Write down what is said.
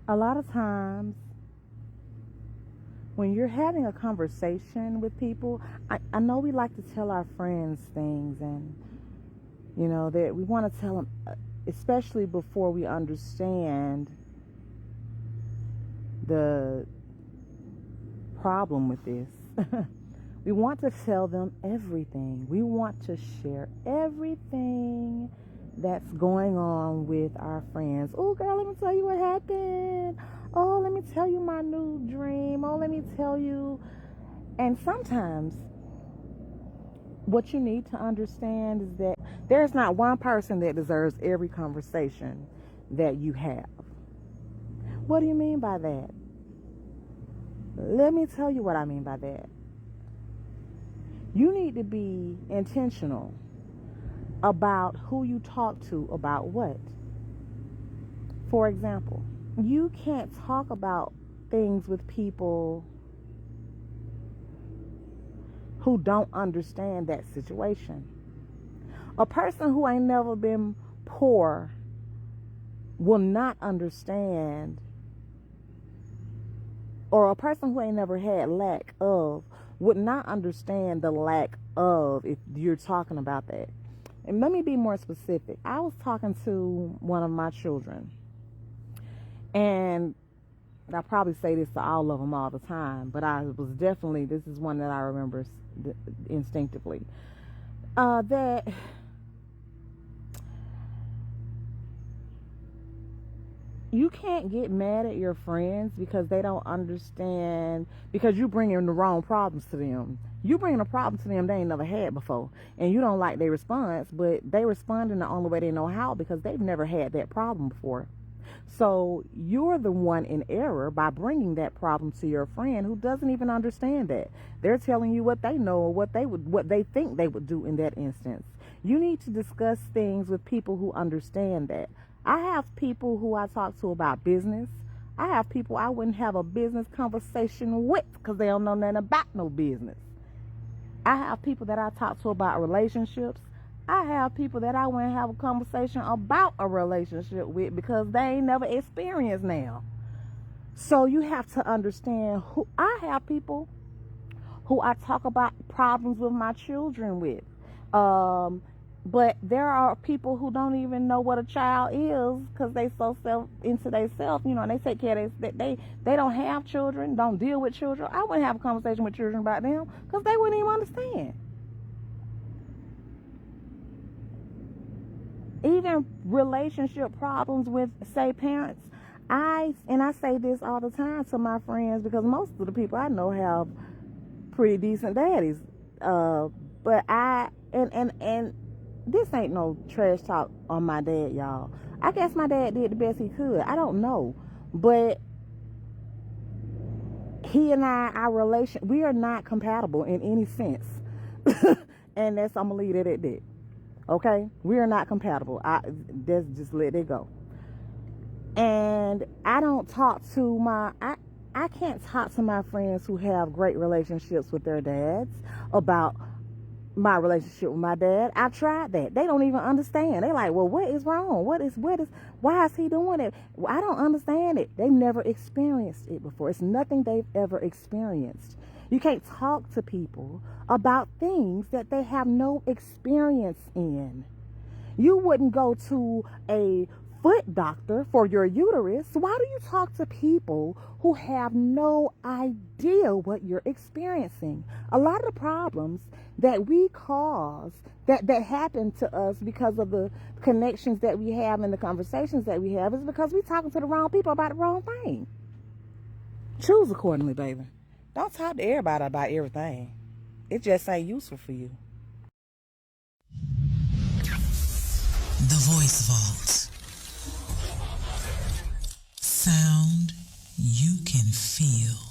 A lot of times when you're having a conversation with people, I know we like to tell our friends things, and that we want to tell them, especially before we understand the problem with this. We want to tell them everything. We want to share everything that's going on with our friends. Oh, girl, let me tell you what happened. Oh, let me tell you my new dream. Oh, let me tell you. And sometimes what you need to understand is that there's not one person that deserves every conversation that you have. What do you mean by that? Let me tell you what I mean by that. You need to be intentional about who you talk to about what. For example, you can't talk about things with people who don't understand that situation. A person who ain't never been poor will not understand, or a person who ain't never had lack of would not understand the lack of if you're talking about that. And let me be more specific. I was talking to one of my children, and I probably say this to all of them all the time, but this is one that I remember instinctively, that you can't get mad at your friends because they don't understand, because you bringing the wrong problems to them. You bringing a problem to them they ain't never had before, and you don't like their response, but they respond in the only way they know how because they've never had that problem before. So you're the one in error by bringing that problem to your friend who doesn't even understand that. They're telling you what they know or what they think they would do in that instance. You need to discuss things with people who understand that. I have people who I talk to about business. I have people I wouldn't have a business conversation with because they don't know nothing about no business. I have people that I talk to about relationships. I have people that I wouldn't have a conversation about a relationship with because they ain't never experienced now. So you have to understand who. I have people who I talk about problems with my children with. But there are people who don't even know what a child is because they so into themselves, and they take care of they don't have children, don't deal with children. I wouldn't have a conversation with children about them because they wouldn't even understand. Even relationship problems with, say, parents. I say this all the time to my friends because most of the people I know have pretty decent daddies. But and this ain't no trash talk on my dad, y'all. I guess my dad did the best he could. I don't know. But he and our relation, we are not compatible in any sense. And I'm going to leave it at that. Okay? We are not compatible. Just let it go. And I don't talk to I can't talk to my friends who have great relationships with their dads about my relationship with my dad. I tried that. They don't even understand. They like, well, what is wrong? Why is he doing it? I don't understand it. They've never experienced it before. It's nothing they've ever experienced. You can't talk to people about things that they have no experience in. You wouldn't go to a foot doctor for your uterus. Why do you talk to people who have no idea what you're experiencing? A lot of the problems that we cause, that happen to us because of the connections that we have and the conversations that we have, is because we're talking to the wrong people about the wrong thing. Choose accordingly, baby. Don't talk to everybody about everything. It just ain't useful for you. The Voice Vault. Sound you can feel.